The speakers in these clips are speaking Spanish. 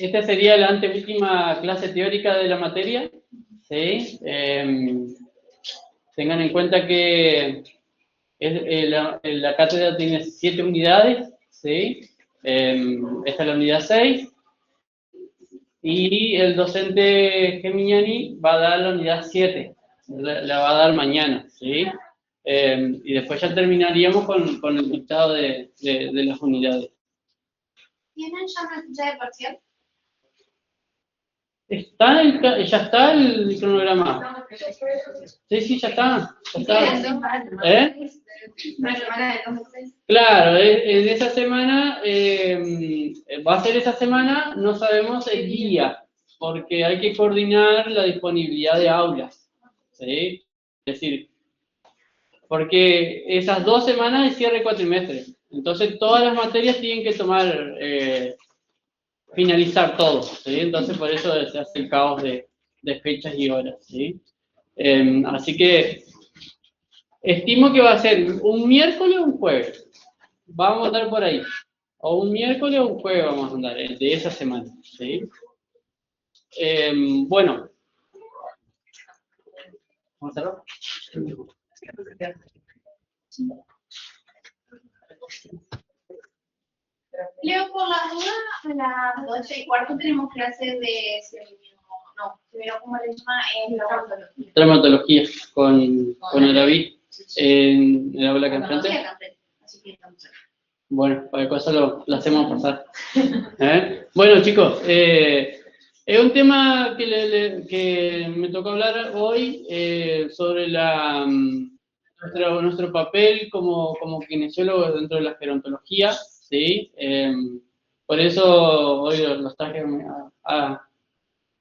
esta sería la anteúltima clase teórica de la materia, ¿sí? Tengan en cuenta que la cátedra tiene 7 unidades, ¿sí? Esta es la unidad 6, y el docente Geminiani va a dar la unidad 7, la va a dar mañana, ¿sí? Y después ya terminaríamos con el dictado de las unidades. ¿Tienen ya una fecha de parcial? Ya está el cronograma. Sí, ya está. ¿Eh? Claro, en esa semana, va a ser esa semana, no sabemos el día, porque hay que coordinar la disponibilidad de aulas, ¿sí? Es decir, porque esas 2 semanas de cierre cuatrimestre, entonces todas las materias tienen que tomar, finalizar todo, ¿sí? Entonces por eso se hace el caos de fechas y horas, ¿sí? Así que estimo que va a ser un miércoles o un jueves. Vamos a andar por ahí. O un miércoles o un jueves vamos a andar, de esa semana, ¿sí? Bueno. ¿Vamos a hacerlo? Leo, por la duda, a las 12:15 tenemos clases de ¿cómo le llama? En traumatología. Traumatología, con el David, en el aula que enfrente. Así que estamos aquí. Bueno, para cosa lo hacemos pasar. Bueno, chicos, es un tema que me tocó hablar hoy sobre nuestro papel como kinesiólogos dentro de la gerontología, ¿sí? Por eso hoy los traje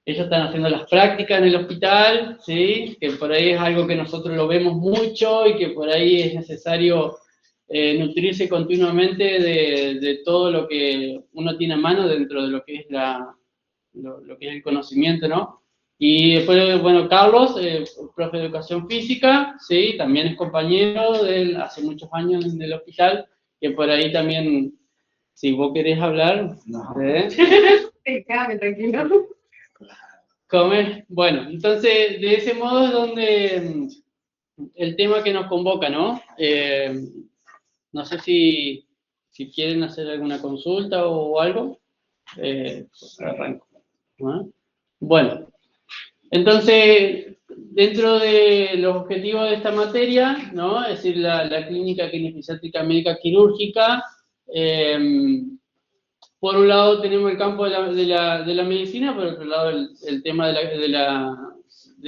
ellos están haciendo las prácticas en el hospital, ¿sí? Que por ahí es algo que nosotros lo vemos mucho y que por ahí es necesario nutrirse continuamente de todo lo que uno tiene a mano dentro de lo que es lo que es el conocimiento, ¿no? Y después, bueno, Carlos, profe de educación física, ¿sí? También es compañero de él hace muchos años en el hospital, que por ahí también, si vos querés hablar, Déjame tranquilo. comer. Bueno, entonces, de ese modo es donde el tema que nos convoca, ¿no? No sé si quieren hacer alguna consulta o algo. Arranco, ¿no? Bueno, entonces, dentro de los objetivos de esta materia, ¿no? Es decir, la clínica kinesiológica médica quirúrgica, por un lado tenemos el campo de la medicina, por otro lado el tema de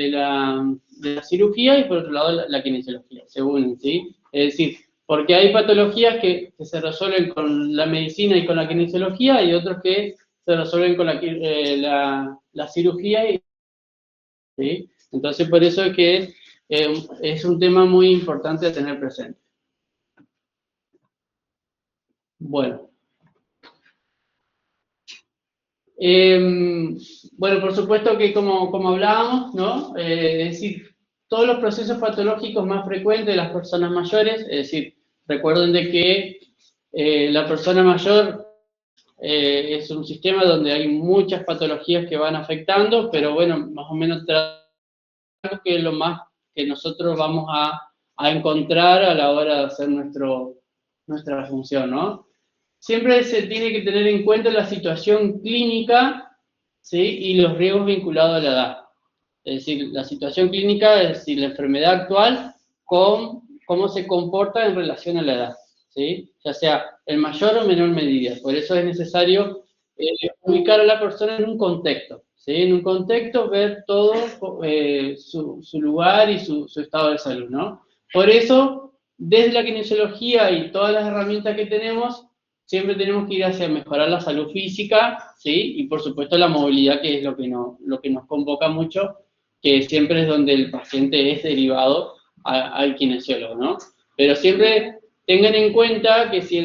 la cirugía y por otro lado la kinesiología, se unen, ¿sí? Es decir, porque hay patologías que se resuelven con la medicina y con la kinesiología y otros que se resuelven con la cirugía, ¿sí? Entonces por eso es que es un tema muy importante a tener presente. Bueno. Bueno, por supuesto que como hablábamos, ¿no? Es decir, todos los procesos patológicos más frecuentes de las personas mayores, es decir, recuerden de que la persona mayor es un sistema donde hay muchas patologías que van afectando, pero bueno, más o menos que es lo más que nosotros vamos a encontrar a la hora de hacer nuestra función, ¿no? Siempre se tiene que tener en cuenta la situación clínica, ¿sí? Y los riesgos vinculados a la edad. Es decir, la situación clínica, es decir, la enfermedad actual, con cómo se comporta en relación a la edad, ¿sí? Ya sea en mayor o menor medida. Por eso es necesario ubicar a la persona en un contexto, ¿sí? En un contexto, ver todo su lugar y su estado de salud, ¿no? Por eso, desde la kinesiología y todas las herramientas que tenemos, siempre tenemos que ir hacia mejorar la salud física, ¿sí? Y por supuesto la movilidad, que es lo que nos convoca mucho, que siempre es donde el paciente es derivado al kinesiólogo, ¿no? Pero siempre tengan en cuenta que si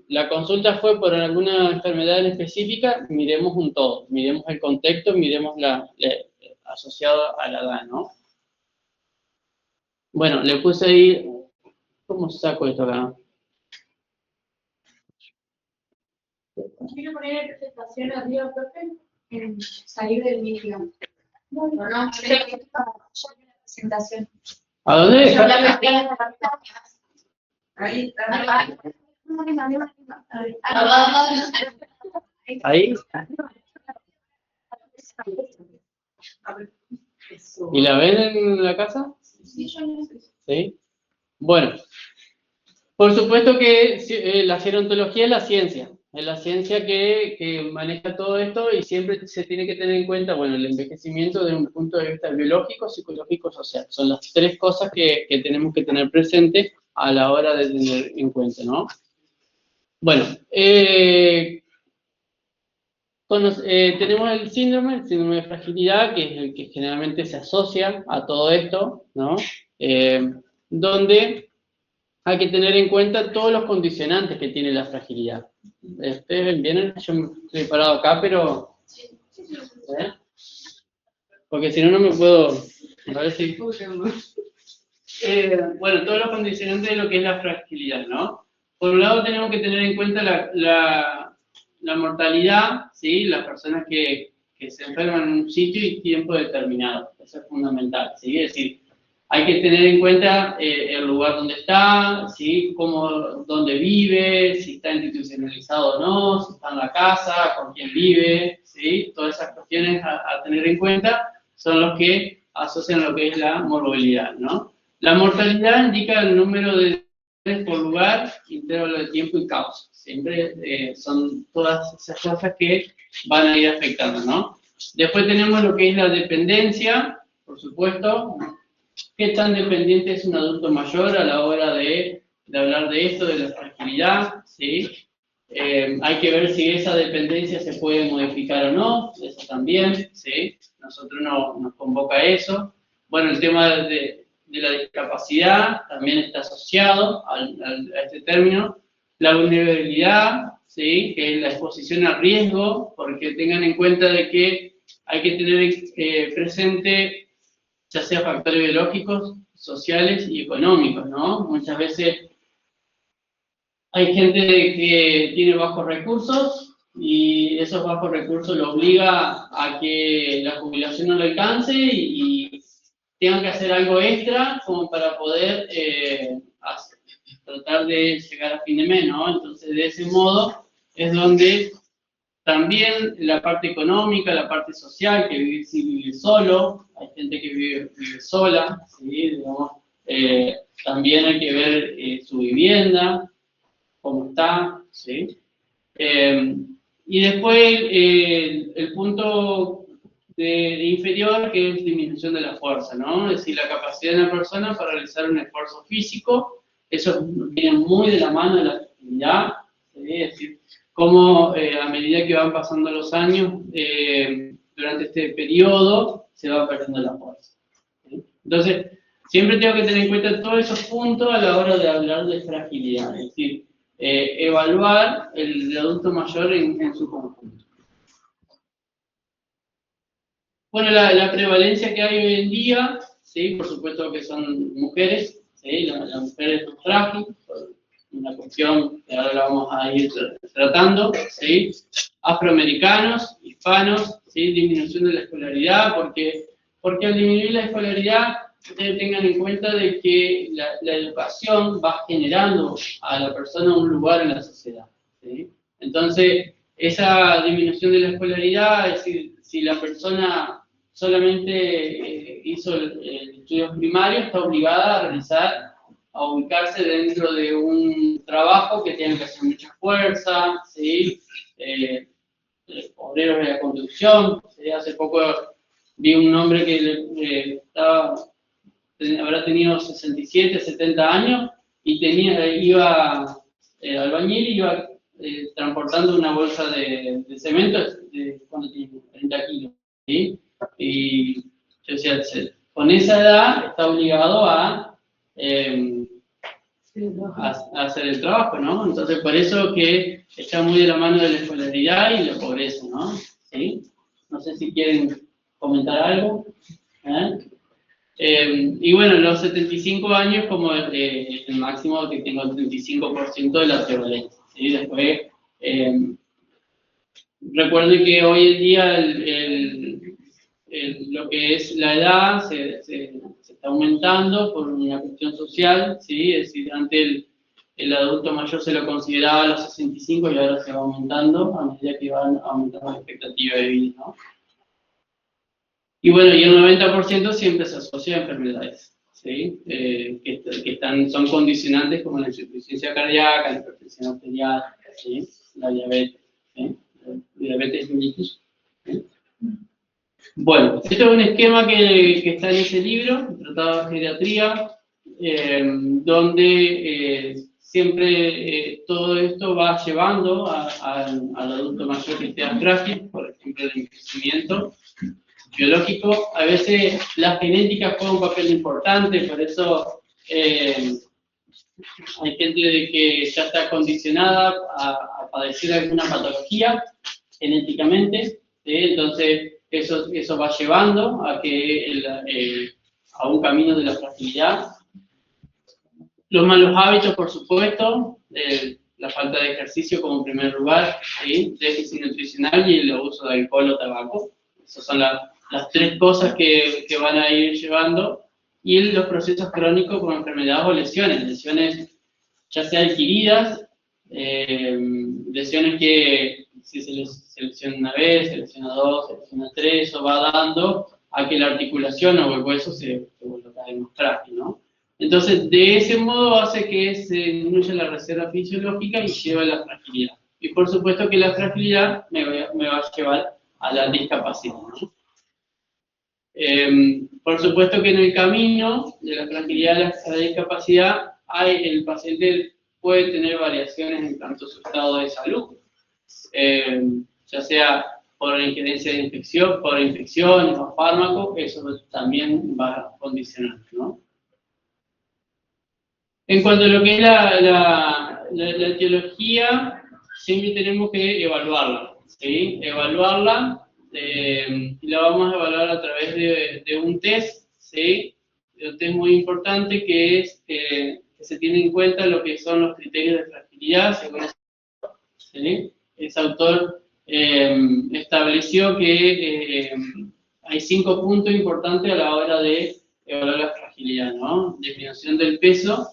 la consulta fue por alguna enfermedad en específica, miremos un todo, miremos el contexto, miremos asociado a la edad, ¿no? Bueno, le puse ahí, ¿cómo saco esto acá? Quiero poner presentación arriba, profe. Salir del vídeo. No, presentación. ¿A dónde? Ahí está. Ahí. ¿Y la ven en la casa? Sí, yo no sé. Sí. Bueno, por supuesto que la gerontología es la ciencia que maneja todo esto y siempre se tiene que tener en cuenta, bueno, el envejecimiento desde un punto de vista biológico, psicológico, social. Son las tres cosas que tenemos que tener presente a la hora de tener en cuenta, ¿no? Bueno, tenemos el síndrome de fragilidad, que es el que generalmente se asocia a todo esto, ¿no? Donde hay que tener en cuenta todos los condicionantes que tiene la fragilidad. Ustedes vienen, yo me estoy parado acá, pero... ¿eh? Porque si no, no me puedo... A ver si... bueno, todos los condicionantes de lo que es la fragilidad, ¿no? Por un lado tenemos que tener en cuenta la mortalidad, ¿sí? Las personas que se enferman en un sitio y tiempo determinado. Eso es fundamental, ¿sí? Es decir, hay que tener en cuenta el lugar donde está, ¿sí? Dónde vive, si está institucionalizado o no, si está en la casa, con quién vive, ¿sí? Todas esas cuestiones a tener en cuenta son los que asocian lo que es la morbilidad, ¿no? La mortalidad indica el número de deaths por lugar, intervalo de tiempo y causa. Siempre son todas esas cosas que van a ir afectando, ¿no? Después tenemos lo que es la dependencia, por supuesto. ¿Qué tan dependiente es un adulto mayor a la hora de hablar de esto, de la fragilidad? ¿Sí? Hay que ver si esa dependencia se puede modificar o no, eso también, ¿sí? Nosotros nos convoca eso. Bueno, el tema de la discapacidad también está asociado a este término. La vulnerabilidad, ¿sí? Que es la exposición a riesgo, porque tengan en cuenta de que hay que tener presente ya sea factores biológicos, sociales y económicos, ¿no? Muchas veces hay gente que tiene bajos recursos y esos bajos recursos lo obliga a que la jubilación no le alcance y tengan que hacer algo extra como para poder tratar de llegar a fin de mes, ¿no? Entonces, de ese modo es donde también la parte económica, la parte social, que vive solo, hay gente que vive sola, ¿sí? Digamos, también hay que ver su vivienda, cómo está, ¿sí? Y después el punto inferior, que es disminución de la fuerza, ¿no? Es decir, la capacidad de una persona para realizar un esfuerzo físico, eso viene muy de la mano de la actividad, ¿sí? Es decir, cómo a medida que van pasando los años, durante este periodo, se va perdiendo la fuerza, ¿sí? Entonces, siempre tengo que tener en cuenta todos esos puntos a la hora de hablar de fragilidad, es decir, evaluar el adulto mayor en su conjunto. Bueno, la prevalencia que hay hoy en día, ¿sí? Por supuesto que son mujeres, ¿sí? La mujer es más frágil, una cuestión que ahora la vamos a ir tratando, ¿sí? Afroamericanos, hispanos, ¿sí? Disminución de la escolaridad, porque al disminuir la escolaridad, ustedes tengan en cuenta de que la educación va generando a la persona un lugar en la sociedad, ¿sí? Entonces, esa disminución de la escolaridad, es decir, si la persona solamente hizo estudios primarios, está obligada a ubicarse dentro de un trabajo que tiene que hacer mucha fuerza, ¿sí? Obreros de la construcción, ¿sí? Hace poco vi un hombre que habrá tenido 67, 70 años y iba albañil y iba transportando una bolsa de cemento cuando tenía 30 kilos, ¿sí? Y yo decía, con esa edad está obligado a hacer el trabajo, ¿no? Entonces, por eso que está muy de la mano de la escolaridad y la pobreza, ¿no? ¿Sí? No sé si quieren comentar algo. Y bueno, los 75 años como el máximo que tengo el 35% de la prevalencia, ¿sí? Después, Recuerden que hoy en día lo que es la edad se está aumentando por una cuestión social, ¿sí? Es decir, antes el adulto mayor se lo consideraba a los 65 y ahora se va aumentando a medida que van aumentando la expectativa de vida, ¿no? Y bueno, y el 90% siempre se asocia a enfermedades, ¿sí? Son condicionantes como la insuficiencia cardíaca, la hipertensión arterial, ¿sí? La diabetes, ¿sí? La diabetes mellitus, ¿sí? Bueno, esto es un esquema que está en ese libro, Tratado de Geriatría, donde siempre todo esto va llevando al adulto mayor que esté frágil, por ejemplo, el envejecimiento biológico. A veces la genética juega un papel importante, por eso hay gente que ya está condicionada a padecer alguna patología genéticamente, ¿sí? Entonces eso va llevando a a un camino de la fragilidad. Los malos hábitos, por supuesto, la falta de ejercicio como primer lugar, ¿sí? Déficit nutricional y el uso de alcohol o tabaco. Esas son las tres cosas que van a ir llevando. Y los procesos crónicos como enfermedades o lesiones ya sea adquiridas, lesiones que si se lesiona una vez, se lesiona dos, se lesiona tres, eso va dando a que la articulación o el hueso se vuelva cada vez más frágil, ¿no? Entonces, de ese modo hace que se disminuya la reserva fisiológica y lleva a la fragilidad. Y por supuesto que la fragilidad me va a llevar a la discapacidad, ¿no? Por supuesto que en el camino de la fragilidad a la discapacidad, el paciente puede tener variaciones en tanto su estado de salud, ya sea por la injerencia de infección, por infecciones o fármacos, eso también va a condicionar, ¿no? En cuanto a lo que es la etiología, siempre tenemos que evaluarla, ¿sí? Evaluarla, y la vamos a evaluar a través de un test, ¿sí? Un test muy importante que es que se tiene en cuenta lo que son los criterios de fragilidad, según ¿sí? Ese autor estableció que hay 5 puntos importantes a la hora de evaluar la fragilidad, ¿no? Disminución del peso,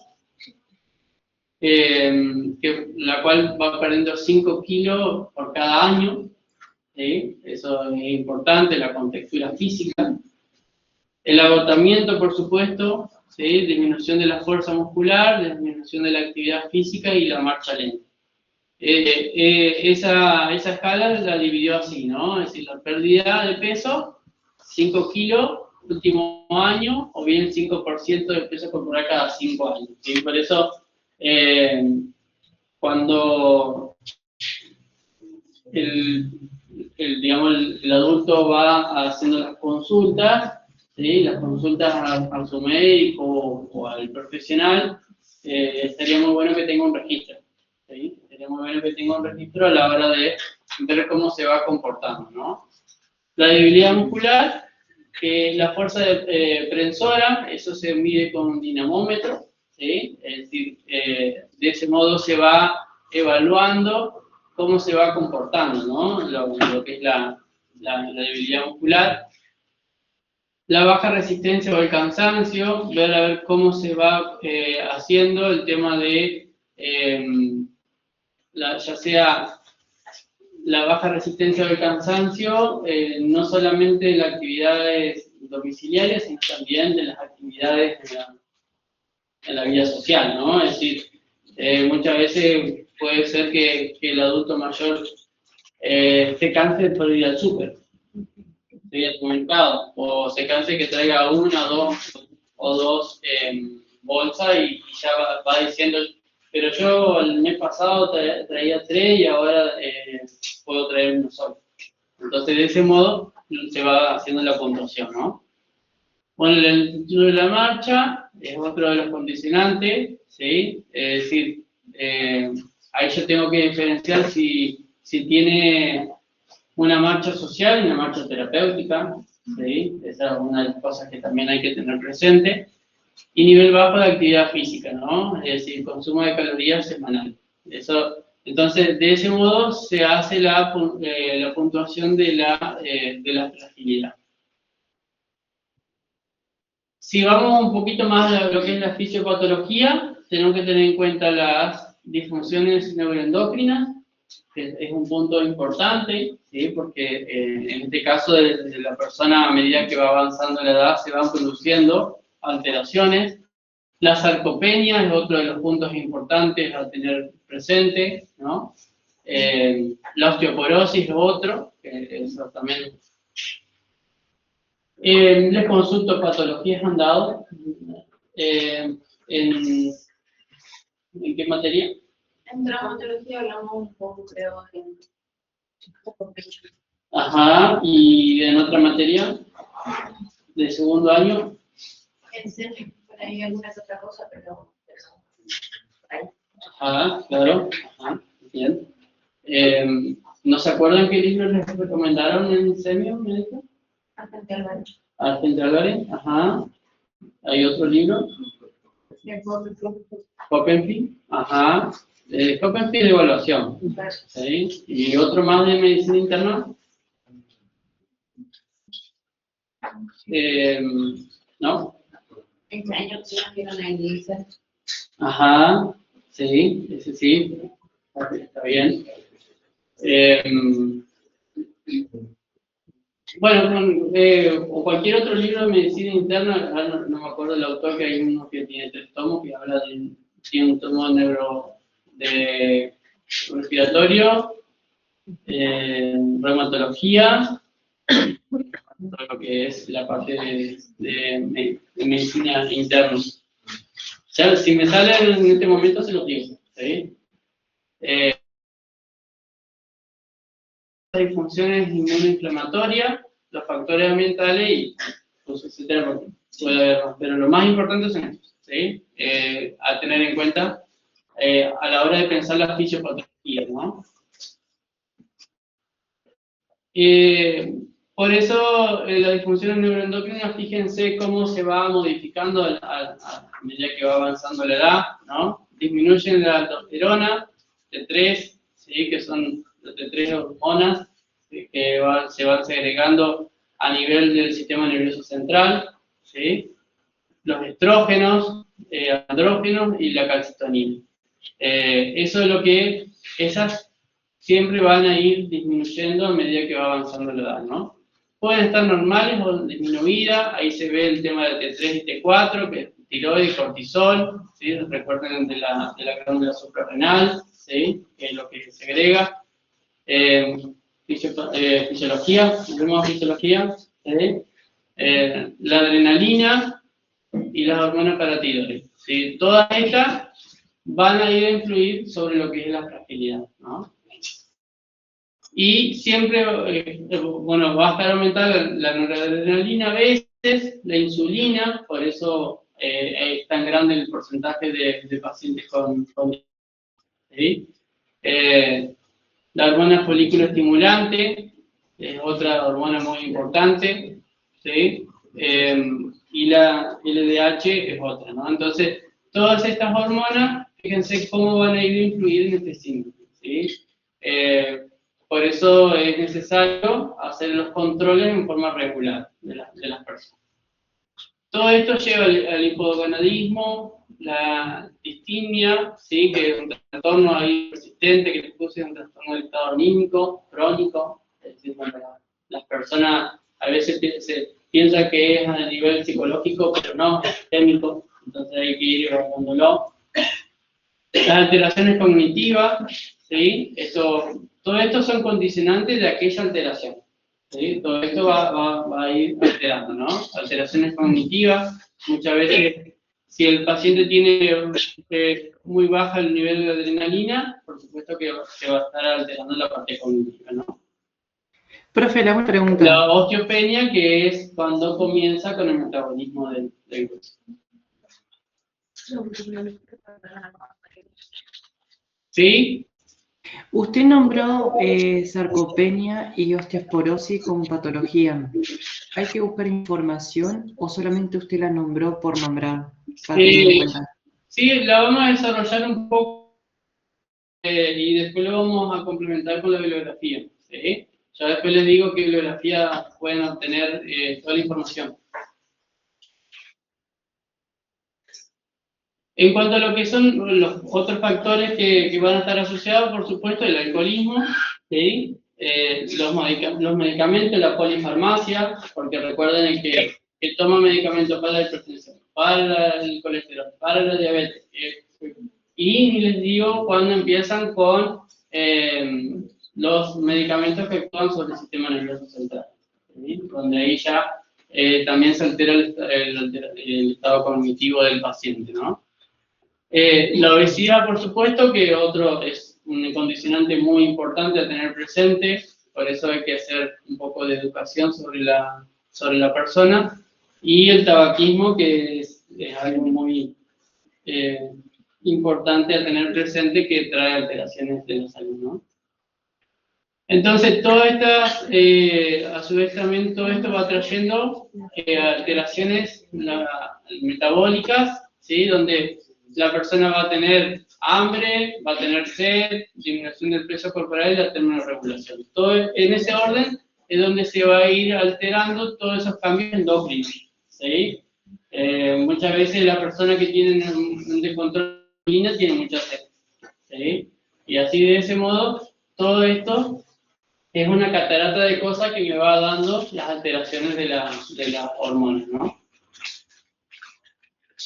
la cual va perdiendo 5 kilos por cada año, ¿sí? Eso es importante, la contextura física. El agotamiento, por supuesto, ¿sí? Disminución de la fuerza muscular, disminución de la actividad física y la marcha lenta. Esa escala la dividió así, ¿no? Es decir, la pérdida de peso, 5 kilos, último año, o bien 5% de peso corporal cada 5 años, ¿sí? Por eso, cuando digamos, el adulto va haciendo las consultas, ¿sí? Las consultas a su médico o al profesional, estaría muy bueno que tenga un registro, ¿sí? Sería muy bueno que tenga un registro a la hora de ver cómo se va comportando, ¿no? La debilidad muscular, que la fuerza prensora, eso se mide con un dinamómetro, ¿sí? Es decir, de ese modo se va evaluando cómo se va comportando, ¿no? Lo que es la debilidad muscular. La baja resistencia o el cansancio, ver a ver cómo se va haciendo el tema de, ya sea la baja resistencia o el cansancio, no solamente de las actividades domiciliarias, sino también de las actividades en la vida social, ¿no? Es decir, muchas veces puede ser que el adulto mayor se canse por ir al súper, ir al supermercado, o se canse que traiga una, dos bolsas y ya va diciendo, pero yo el mes pasado traía 3 y ahora puedo traer uno solo. Entonces, de ese modo se va haciendo la puntuación, ¿no? Bueno, el título de la marcha es otro de los condicionantes, ¿sí? Es decir, ahí yo tengo que diferenciar si tiene una marcha social y una marcha terapéutica, ¿sí? Esa es una de las cosas que también hay que tener presente. Y nivel bajo de actividad física, ¿no? Es decir, consumo de calorías semanal. Eso Entonces, de ese modo se hace la puntuación de la fragilidad. Si vamos un poquito más a lo que es la fisiopatología, tenemos que tener en cuenta las disfunciones neuroendocrinas, que es un punto importante, ¿sí? Porque en este caso de la persona a medida que va avanzando la edad se van produciendo alteraciones. La sarcopenia es otro de los puntos importantes a tener presente, ¿no? La osteoporosis es otro, que eso también. Les consulto patologías han dado. ¿En qué materia? En traumatología hablamos un poco, creo, Ajá, y en otra materia de segundo año. en serio, por ahí algunas otras cosas, pero por ahí. Ajá, claro. Ajá, bien. ¿No se acuerdan qué libros les recomendaron en semio médico? Bastante al baño. Argente Álvarez, ajá. ¿Hay otro libro? Hoppenfield, ajá. Hoppenfield de evaluación. ¿Sí? ¿Y otro más de medicina interna? ¿No? ¿En qué año vieron a Elisa? Ajá, sí, ese sí, está bien. Bueno, o cualquier otro libro de medicina interna, no me acuerdo del autor, que hay uno que tiene 3 tomos, que habla tiene un tomo de respiratorio, reumatología, todo lo que es la parte de medicina interna. O sea, si me sale en este momento se lo digo, ¿sí? Las disfunciones inmunoinflamatorias, los factores ambientales y pues, etcétera, porque puede haber más, pero lo más importante son estos, ¿sí? A tener en cuenta a la hora de pensar la fisiopatología, ¿no? Por eso las disfunciones neuroendocrinas, fíjense cómo se va modificando a medida que va avanzando la edad, ¿no? Disminuyen la aldosterona, T3, ¿sí? Que son las T3 hormonas que se van segregando a nivel del sistema nervioso central, ¿sí? Los estrógenos, andrógenos y la calcitonina. Eso es lo que esas siempre van a ir disminuyendo a medida que va avanzando la edad, ¿no? Pueden estar normales o disminuidas, ahí se ve el tema de T3 y T4, que es tiroides, cortisol, ¿sí? Recuerden de la glándula suprarrenal, ¿sí? Que es lo que segrega. Fisiología, vemos fisiología, ¿sí? La adrenalina y las hormonas paratiroides, ¿sí? Todas estas van a ir a influir sobre lo que es la fragilidad, ¿no? Y siempre, bueno, va a estar aumentada la noradrenalina a veces, la insulina, por eso es tan grande el porcentaje de pacientes con ¿sí? La hormona folículo estimulante es otra hormona muy importante, ¿sí? Y la LDH es otra, ¿no? Entonces, todas estas hormonas, fíjense cómo van a ir a influir en este síndrome, ¿sí? Por eso es necesario hacer los controles en forma regular de las personas. Todo esto lleva al hipogonadismo, la distimia, ¿sí? Que es un trastorno ahí persistente, que después es un trastorno del estado anímico, crónico. Es decir, bueno, las personas a veces piensan que es a nivel psicológico, pero no, es sistémico, entonces hay que ir evaluándolo. Las alteraciones cognitivas, ¿sí? Todo esto son condicionantes de aquella alteración. ¿Sí? Todo esto va a ir alterando, ¿no? Alteraciones cognitivas, muchas veces, si el paciente tiene muy baja el nivel de adrenalina, por supuesto que se va a estar alterando la parte cognitiva, ¿no? Profe, le hago una pregunta. La osteopenia, que es cuando comienza con el metabolismo del hueso. ¿Sí? Usted nombró sarcopenia y osteoporosis como patología. ¿Hay que buscar información o solamente usted la nombró por nombrar? Para tener en cuenta. Sí, la vamos a desarrollar un poco y después lo vamos a complementar con la bibliografía, ¿sí? Ya después les digo qué bibliografía pueden obtener toda la información. En cuanto a lo que son los otros factores que van a estar asociados, por supuesto, el alcoholismo, ¿sí? Los medicamentos, la polifarmacia, porque recuerden que toma medicamentos para la hipertensión, para el colesterol, para la diabetes. Y les digo cuando empiezan con los medicamentos que actúan sobre el sistema nervioso central, ¿sí? Donde ahí ya también se altera el estado cognitivo del paciente, ¿no? La obesidad, por supuesto, que otro es un condicionante muy importante a tener presente, por eso hay que hacer un poco de educación sobre la persona, y el tabaquismo, que es algo muy importante a tener presente, que trae alteraciones de la salud, ¿no? Entonces, todas estas, a su vez también todo esto va trayendo alteraciones metabólicas, ¿sí? Donde la persona va a tener hambre, va a tener sed, disminución del peso corporal y la termorregulación. Todo en ese orden es donde se va a ir alterando todos esos cambios endocrinos, ¿sí? Muchas veces la persona que tiene un descontrol de insulina tiene mucha sed, ¿sí? Y así de ese modo, todo esto es una catarata de cosas que me va dando las alteraciones de las hormonas, ¿no?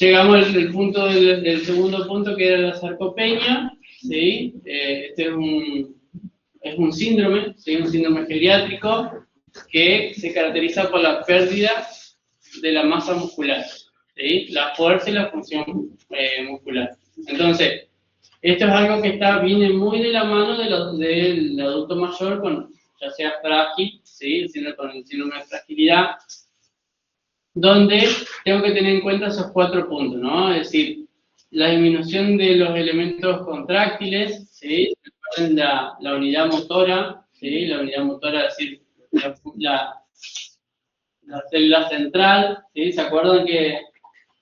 Llegamos al punto del segundo punto, que era la sarcopenia, ¿sí? Este es un síndrome, ¿sí? Un síndrome geriátrico que se caracteriza por la pérdida de la masa muscular, ¿sí? La fuerza y la función muscular. Entonces, esto es algo que viene muy de la mano del adulto mayor, ya sea frágil, ¿sí? Con el síndrome de fragilidad, donde tengo que tener en cuenta esos 4 puntos, ¿no? Es decir, la disminución de los elementos contráctiles, ¿sí? La unidad motora, ¿sí? La unidad motora, es decir, la célula central, ¿sí? ¿Se acuerdan que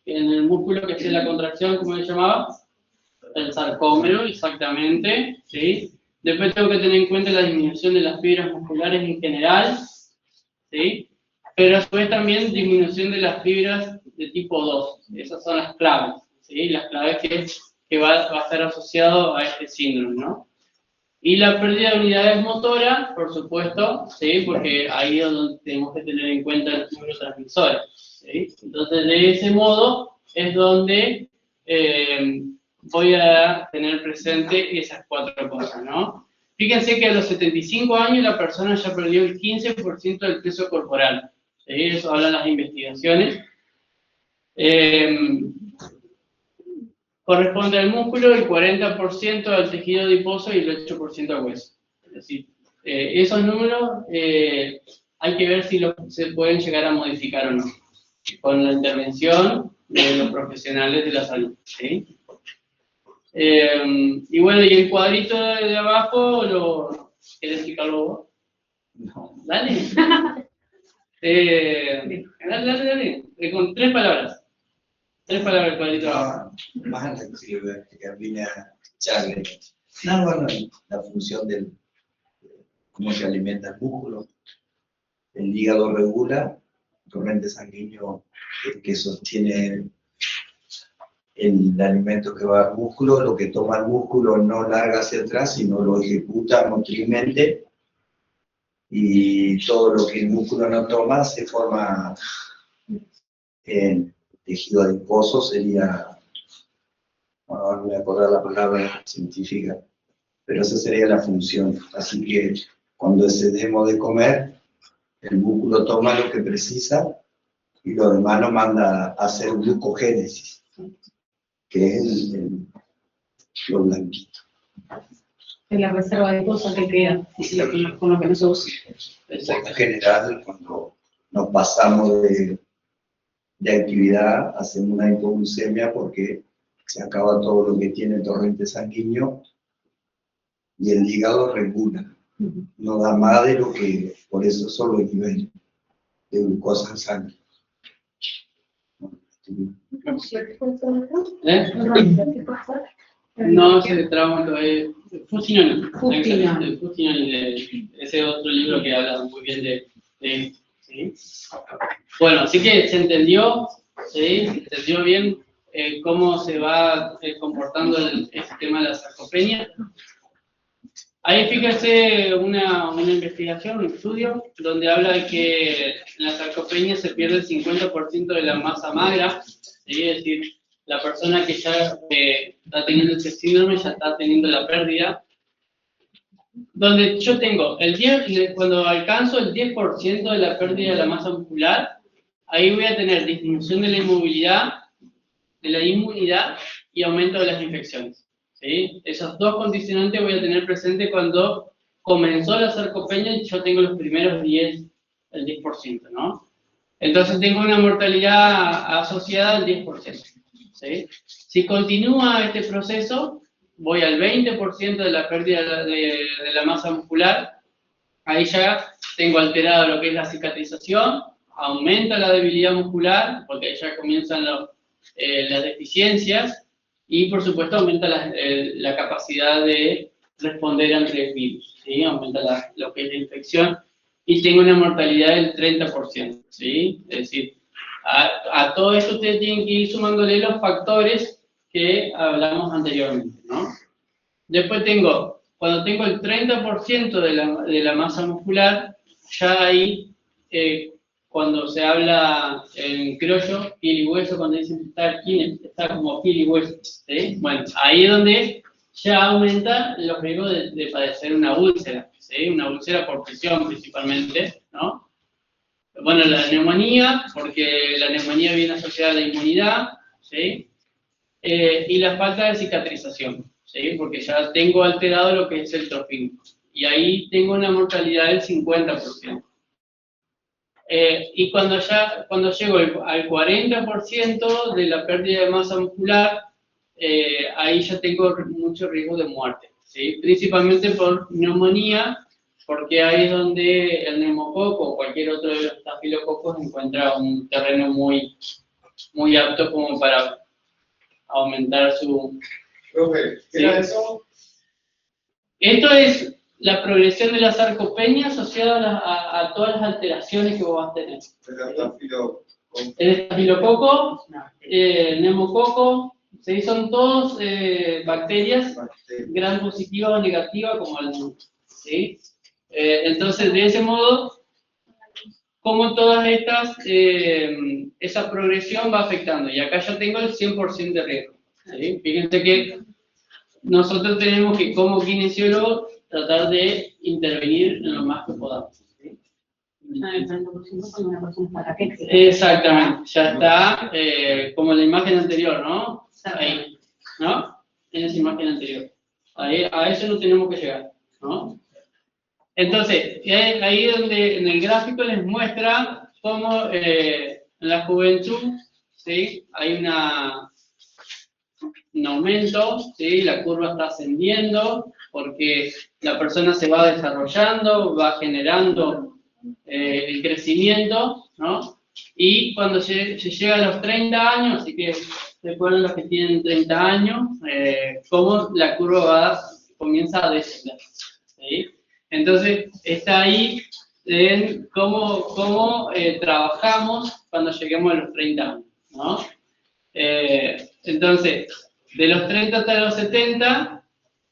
en el músculo que hace la contracción, ¿cómo se llamaba? El sarcómero, exactamente, ¿sí? Después tengo que tener en cuenta la disminución de las fibras musculares en general, ¿sí? Pero a su vez también disminución de las fibras de tipo 2. Esas son las claves, ¿sí? Las claves que va a estar asociado a este síndrome, ¿no? Y la pérdida de unidades motoras, por supuesto, ¿sí? Porque ahí es donde tenemos que tener en cuenta los neurotransmisores, ¿sí? Entonces, de ese modo es donde voy a tener presente esas 4 cosas, ¿no? Fíjense que a los 75 años la persona ya perdió el 15% del peso corporal, ¿sí? Eso hablan las investigaciones. Corresponde al músculo, el 40% al tejido adiposo y el 8% al hueso. Es decir, esos números hay que ver si se pueden llegar a modificar o no, con la intervención de los profesionales de la salud, ¿sí? Y bueno, y el cuadrito de abajo, ¿quieres explicarlo vos? No. Dale. Dale. Con 3 palabras. 3 palabras el cuadrito de abajo. Más antes que vine a Charlie. No, bueno, la función del cómo se alimenta el músculo. El hígado regula, el torrente sanguíneo que sostiene el alimento que va al músculo, lo que toma el músculo no larga hacia atrás, sino lo ejecuta motrizmente, y todo lo que el músculo no toma se forma en tejido adiposo, sería, bueno, no me voy a acordar la palabra científica, pero esa sería la función. Así que cuando excedemos de comer, el músculo toma lo que precisa y lo demás lo manda a hacer glucogénesis, que es lo blanquito. En la reserva de cosas que queda, con lo que no se usa. En general, cuando nos pasamos de actividad, hacemos una hipoglucemia porque se acaba todo lo que tiene el torrente sanguíneo y el hígado regula. No da más de lo que, por eso solo el nivel de glucosa en sangre. ¿Eh? No, se trama todavía. Fustinoni. Fustinoni. Fustinoni, ese otro libro que habla muy bien de ¿sí? Bueno, así que se entendió, ¿sí? Se entendió bien cómo se va comportando el tema de la sarcopenia. Ahí fíjense una investigación, un estudio, donde habla de que en la sarcopenia se pierde el 50% de la masa magra, ¿sí? Es decir, la persona que ya está teniendo este síndrome ya está teniendo la pérdida. Donde yo tengo el 10, cuando alcanzo el 10% de la pérdida de la masa muscular, ahí voy a tener disminución de la inmovilidad, de la inmunidad y aumento de las infecciones. ¿Sí? Esos dos condicionantes voy a tener presente cuando comenzó la sarcopenia y yo tengo los primeros el 10%, ¿no? Entonces tengo una mortalidad asociada al 10%. ¿Sí? Si continúa este proceso, voy al 20% de la pérdida de la masa muscular, ahí ya tengo alterado lo que es la cicatrización, aumenta la debilidad muscular, porque ahí ya comienzan las deficiencias, y por supuesto aumenta la capacidad de responder ante el virus, ¿sí? Aumenta lo que es la infección, y tengo una mortalidad del 30%, ¿sí? Es decir, a todo esto ustedes tienen que ir sumándole los factores que hablamos anteriormente, ¿no? Después cuando tengo el 30% de la masa muscular, ya ahí, cuando se habla en criollo, piel y hueso, cuando dicen está como piel y hueso, ¿sí? Bueno, ahí es donde ya aumenta los riesgos de padecer una úlcera, ¿sí? Una úlcera por presión principalmente, ¿no? Bueno, la neumonía, porque la neumonía viene asociada a la inmunidad, ¿sí? Y la falta de cicatrización, ¿sí? Porque ya tengo alterado lo que es el trofismo. Y ahí tengo una mortalidad del 50%. Y cuando llego al 40% de la pérdida de masa muscular, ahí ya tengo mucho riesgo de muerte, ¿sí? Principalmente por neumonía, porque ahí es donde el neumococo o cualquier otro de los estafilococos encuentra un terreno muy, muy apto como para aumentar su... Profe, ¿qué era eso? Esto es la progresión de la sarcopenia asociada a todas las alteraciones que vos vas a tener. El estafilococo, neumococo, ¿sí? Son todos bacterias gram positivas o negativas como el mundo, ¿sí? Entonces, de ese modo, como todas estas, esa progresión va afectando. Y acá ya tengo el 100% de riesgo, ¿sí? Fíjense que nosotros tenemos que, como kinesiólogos, tratar de intervenir en lo más que podamos, ¿sí? El 30% cuando una persona está caquética. Exactamente, ya está, como la imagen anterior, ¿no? Ahí, ¿no? En esa imagen anterior. Ahí, a eso no tenemos que llegar, ¿no? Entonces, ahí donde en el gráfico les muestra cómo en la juventud, ¿sí? Hay un aumento, ¿sí? La curva está ascendiendo porque la persona se va desarrollando, va generando el crecimiento, ¿no? Y cuando se llega a los 30 años, así que recuerden los que tienen 30 años, cómo la curva comienza a descender, ¿sí? Entonces, está ahí en cómo trabajamos cuando lleguemos a los 30 años, ¿no? Entonces, de los 30 hasta los 70,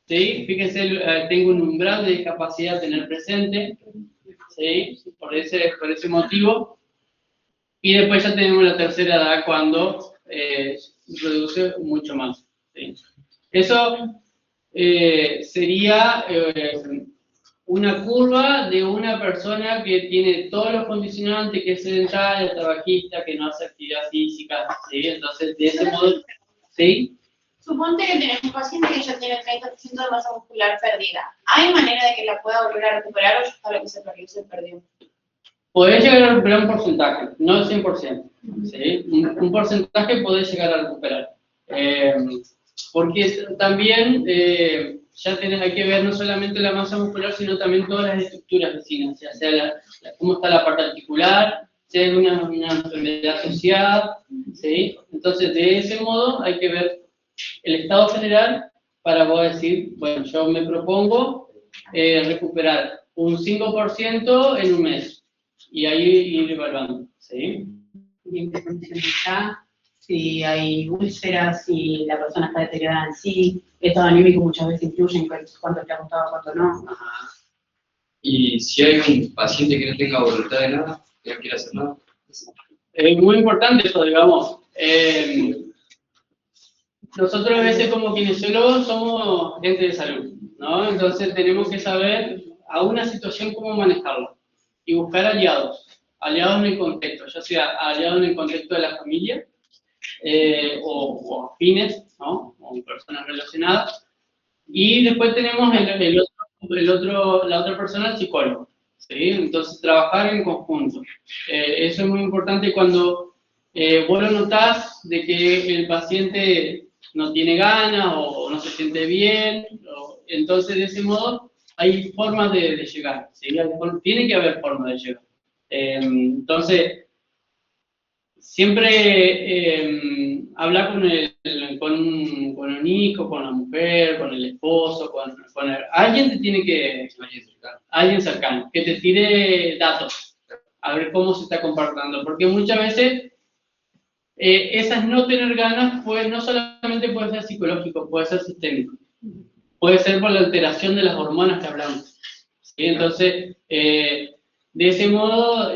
¿sí? Fíjense, tengo un umbral de discapacidad a tener presente, ¿sí? Por ese motivo. Y después ya tenemos la tercera edad cuando reduce mucho más, ¿sí? Eso sería una curva de una persona que tiene todos los condicionantes, que es sedentaria, trabajista, que no hace actividad física, ¿sí? Entonces, de ese modo, ¿sí? Suponte que tenés un paciente que ya tiene 30% de masa muscular perdida. ¿Hay manera de que la pueda volver a recuperar o ya está lo que se perdió? Podés llegar a recuperar un porcentaje, no el 100%, ¿sí? Un porcentaje podés llegar a recuperar. Porque también hay que ver no solamente la masa muscular, sino también todas las estructuras vecinas, ya sea cómo está la parte articular, si hay una enfermedad asociada, ¿sí? Entonces, de ese modo hay que ver el estado general para vos decir, bueno, yo me propongo recuperar un 5% en un mes, y ahí ir evaluando, ¿sí? Bien, qué condiciones está, si hay úlceras, si la persona está deteriorada en sí, estado anímico muchas veces influye en cuánto te ha costado, cuánto no. Y si hay un paciente que no tenga voluntad de nada, que no quiera hacer nada. Es muy importante eso, digamos. Nosotros a veces como kinesiólogos somos gente de salud, ¿no? Entonces tenemos que saber a una situación cómo manejarla y buscar aliados, aliados en el contexto, ya sea aliados en el contexto de la familia o afines, ¿no? O personas relacionadas. Y después tenemos la otra persona, el psicólogo, ¿sí? Entonces trabajar en conjunto. Eso es muy importante cuando vos lo notás de que el paciente no tiene ganas o no se siente bien, entonces de ese modo hay formas de llegar, ¿sí? Tiene que haber formas de llegar. Entonces, siempre hablar con un hijo, con la mujer, con el esposo, alguien te tiene que, alguien cercano, que te tire datos, a ver cómo se está comportando, porque muchas veces esas no tener ganas, pues no solamente puede ser psicológico, puede ser sistémico, puede ser por la alteración de las hormonas que hablamos, ¿sí? Entonces, de ese modo,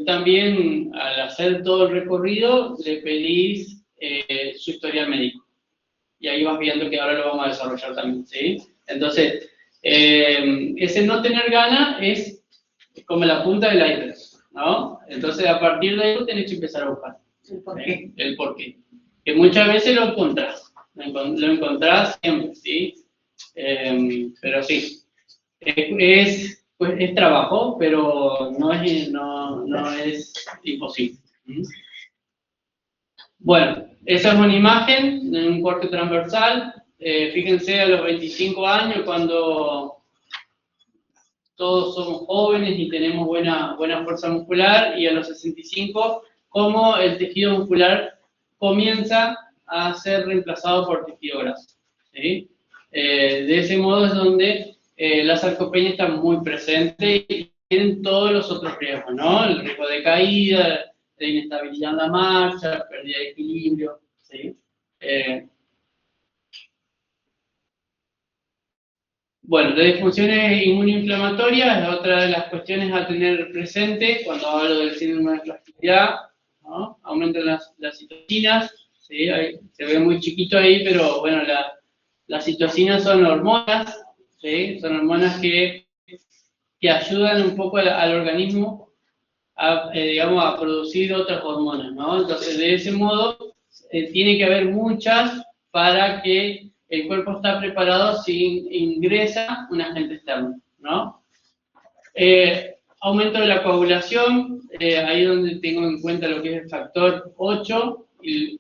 también al hacer todo el recorrido, le pedís su historial médico. Y ahí vas viendo que ahora lo vamos a desarrollar también, ¿sí? Entonces, ese no tener ganas es como la punta del iceberg, ¿no? Entonces, a partir de ahí tenés que empezar a buscar. ¿El por qué? ¿Sí? El por qué. Que muchas veces lo encontrás. Lo encontrás siempre, ¿sí? Pero sí. Pues es trabajo, pero no es imposible. Bueno, esa es una imagen de un corte transversal. Fíjense a los 25 años, cuando todos somos jóvenes y tenemos buena fuerza muscular, y a los 65, cómo el tejido muscular comienza a ser reemplazado por tejido graso, ¿sí? De ese modo es donde la sarcopenia está muy presente y tienen todos los otros riesgos, ¿no? El riesgo de caída, de inestabilidad en la marcha, pérdida de equilibrio, ¿sí? Bueno, las disfunciones inmunoinflamatorias es otra de las cuestiones a tener presente cuando hablo del síndrome de fragilidad, ¿no? Aumentan las citocinas, ¿sí? Se ve muy chiquito ahí, pero bueno, las citocinas son hormonas, ¿sí? Son hormonas que ayudan un poco al organismo digamos, a producir otras hormonas, ¿no? Entonces, de ese modo, tiene que haber muchas para que el cuerpo está preparado si ingresa un agente externo, ¿no? Aumento de la coagulación, ahí donde tengo en cuenta lo que es el factor 8 y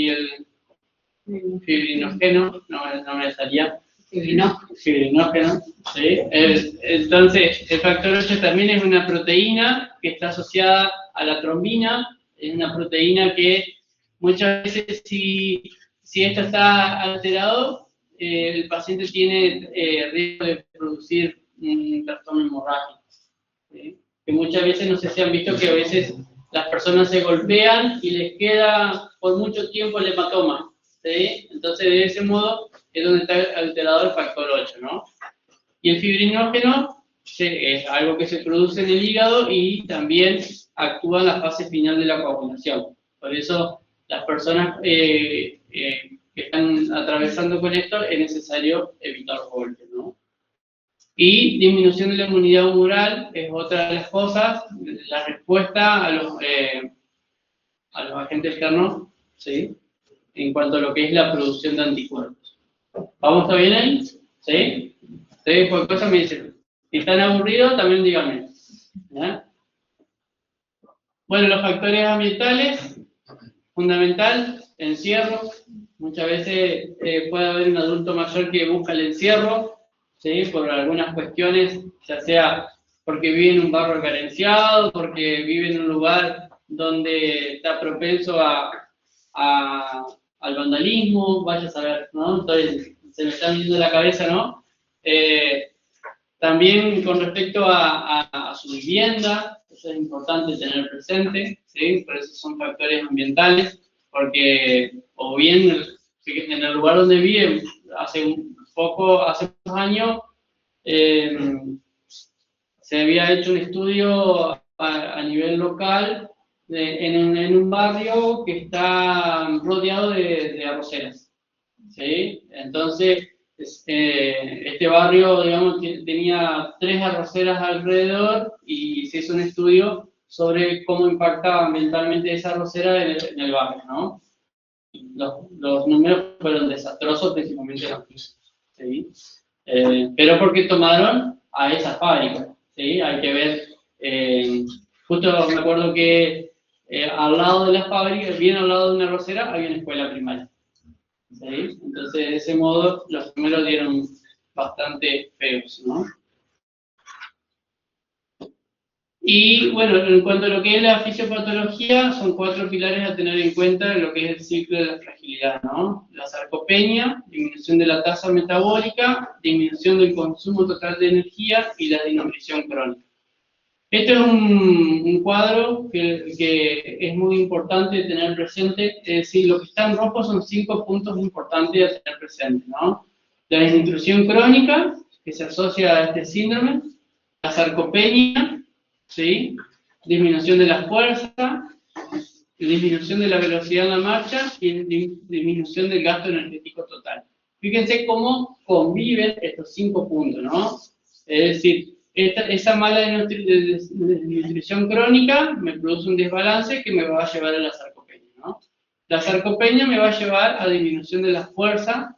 el fibrinógeno, no me salía. Fibrinógeno, ¿sí? Entonces, el factor 8 también es una proteína que está asociada a la trombina, es una proteína que muchas veces si esto está alterado, el paciente tiene riesgo de producir un trastorno hemorrágico, ¿sí? Que muchas veces, no sé si han visto que a veces las personas se golpean y les queda por mucho tiempo el hematoma, ¿sí? Entonces, de ese modo es donde está alterado el factor 8, ¿no? Y el fibrinógeno es algo que se produce en el hígado y también actúa en la fase final de la coagulación. Por eso, las personas que están atravesando con esto, es necesario evitar los golpes, ¿no? Y disminución de la inmunidad humoral es otra de las cosas, la respuesta a los agentes externos, ¿sí? En cuanto a lo que es la producción de anticuerpos. ¿Vamos todo bien ahí? ¿Sí? Ustedes por cosas me dicen. Si están aburridos, también díganme. ¿Ya? Bueno, los factores ambientales, fundamental, encierro. Muchas veces puede haber un adulto mayor que busca el encierro, ¿sí? Por algunas cuestiones, ya sea porque vive en un barrio carenciado, porque vive en un lugar donde está propenso al vandalismo, vaya a saber, ¿no? Entonces, se me está yendo la cabeza, ¿no? También con respecto a su vivienda, eso es importante tener presente, ¿sí? Por eso son factores ambientales, porque o bien en el lugar donde vive, hace unos años, se había hecho un estudio a nivel local en un barrio que está rodeado de arroceras, ¿sí? Entonces, este barrio, digamos, tenía 3 arroceras alrededor y se hizo un estudio sobre cómo impactaba ambientalmente esa arrocera en el barrio, ¿no? Los números fueron desastrosos, principalmente los pisos, ¿sí? Pero porque tomaron a esa fábrica, ¿sí? Hay que ver, justo me acuerdo que al lado de la fábrica, bien al lado de una arrocera, había una escuela primaria, ¿sí? Entonces, de ese modo, los números dieron bastante feos, ¿no? Y bueno, en cuanto a lo que es la fisiopatología, son 4 pilares a tener en cuenta en lo que es el ciclo de la fragilidad, ¿no? La sarcopenia, disminución de la tasa metabólica, disminución del consumo total de energía y la desnutrición crónica. Este es un cuadro que es muy importante tener presente, es decir, lo que está en rojo son 5 puntos importantes a tener presente, ¿no? La desnutrición crónica, que se asocia a este síndrome, la sarcopenia, ¿sí? Disminución de la fuerza, disminución de la velocidad en la marcha y disminución del gasto energético total. Fíjense cómo conviven estos 5 puntos, ¿no? Es decir, esa mala desnutrición crónica me produce un desbalance que me va a llevar a la sarcopenia, ¿no? La sarcopenia me va a llevar a disminución de la fuerza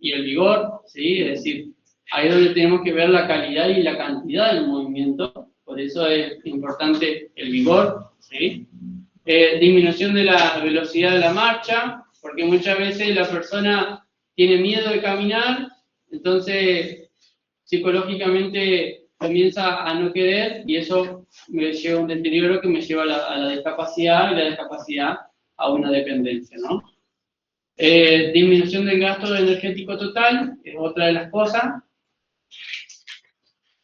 y el vigor, ¿sí? Es decir, ahí es donde tenemos que ver la calidad y la cantidad del movimiento, por eso es importante el vigor, ¿sí? Disminución de la velocidad de la marcha, porque muchas veces la persona tiene miedo de caminar, entonces psicológicamente comienza a no querer y eso me lleva a un deterioro que me lleva a la discapacidad y la discapacidad a una dependencia, ¿no? Disminución del gasto energético total es otra de las cosas.